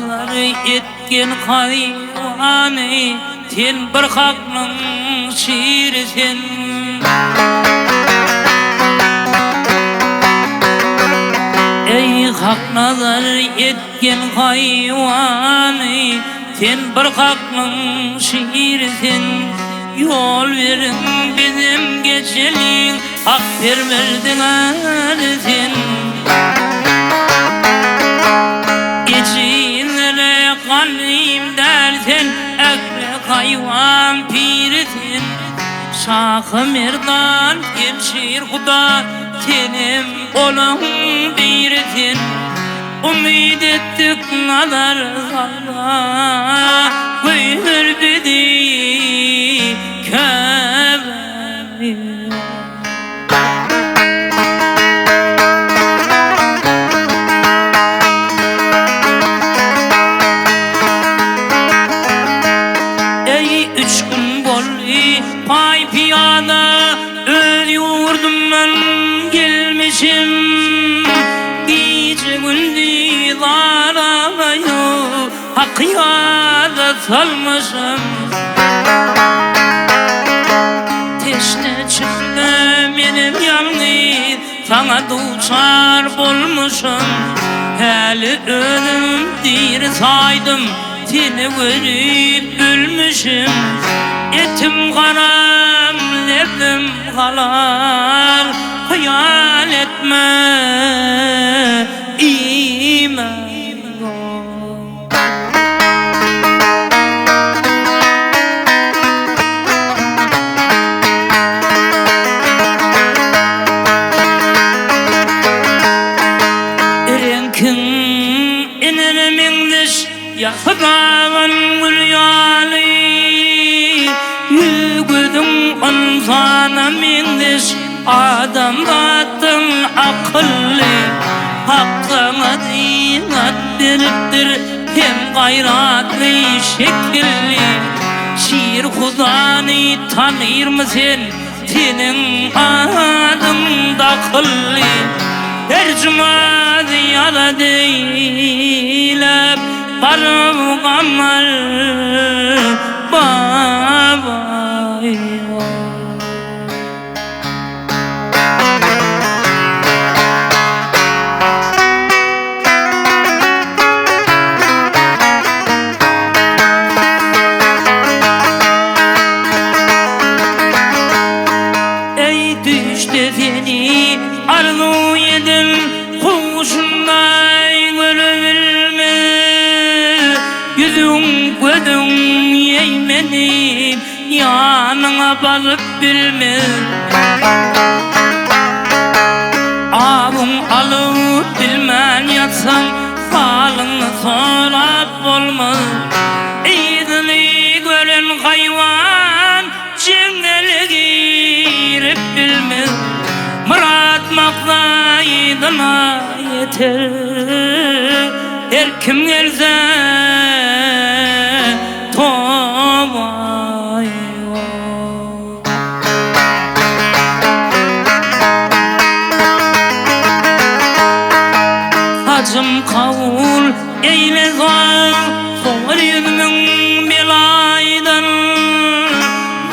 haknaları etken hayvanı sen bir hakның şiirisin. Ey haknalar etken hayvanı sen bir hakның şiirisin. Yol verin bizim geçelim hak vermerdin sen. Geçinlere kalim dersen ekrek hayvan pirisin. Şahı merdan gemşir huda senim olun birisin. Umid ettik nadar Allah buyur bidi kömür. Ey 3 gün bolli pay piyada öz yurdumdan gelmişim. Gece gündüz aramayı hak yada salmışım. Teşne çıktı benim yalnız sana duçar bolmuşum. Hali ölüm dir saydım seni görüp ölmüşüm. Etim karam lebim kalar hayal etme iman. Yakıdağın gülyalı yügüdün insana mindiş adam batın akıllı. Hakkına dinat veriptir hem gayratlı şekilli. Şiir Hudanı tanır mısın senin adın da kıllı. Her cuma ziyada değilim barım kamal babay. Ey düşte seni arzu edin kuşunday görülme. Yüzün gözün yeğmenim yanına basıp bilme. Ağın alıp bilmen yatsan halını sorap olmaz. İzini gören hayvan cingeli girip bilmez. Murat maksaydına yeter her kim gelse tomay. Hacım kavul eyle zor sor yüzümün belaydan.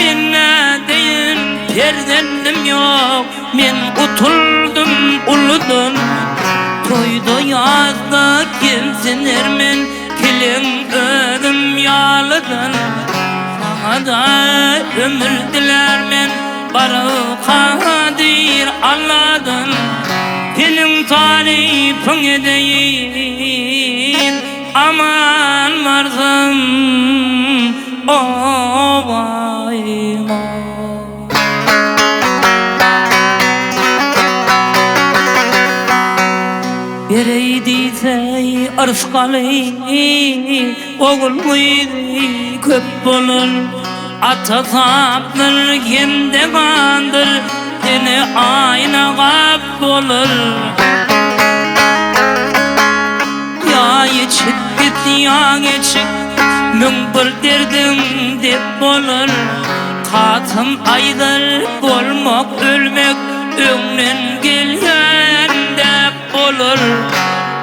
Ben ne deyin perdendim yok men utuldum uludan. Toyda yazda gelsin ermen kelin ödüm yalıdan. Sana da ömür dilermen barı kadir Allah'dan. Senin tarifin edeyin aman varsın obayma. Bereydiyse arşkalı oğul muydu köp bolur. Ata saptır kende kandır seni ayna kap bolur. Ya geçik git ya geçik mün bir derdim dep bolur. Katım aydır bolmak ölmek ömrün gelgen dep bolur.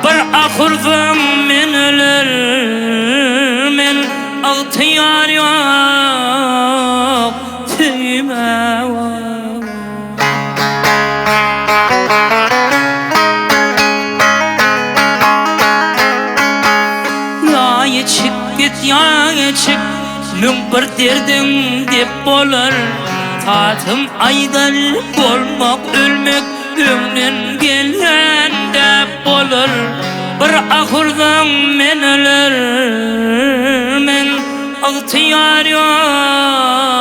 Bir ahırfım men ölür ihtiyar yok tüyme ya çık git ya çık mün bir derdim dep bolar tatım aydal bolmak ölmek ömrün gelen dep bolar bir ahırdan men ölür men ihtiyar yok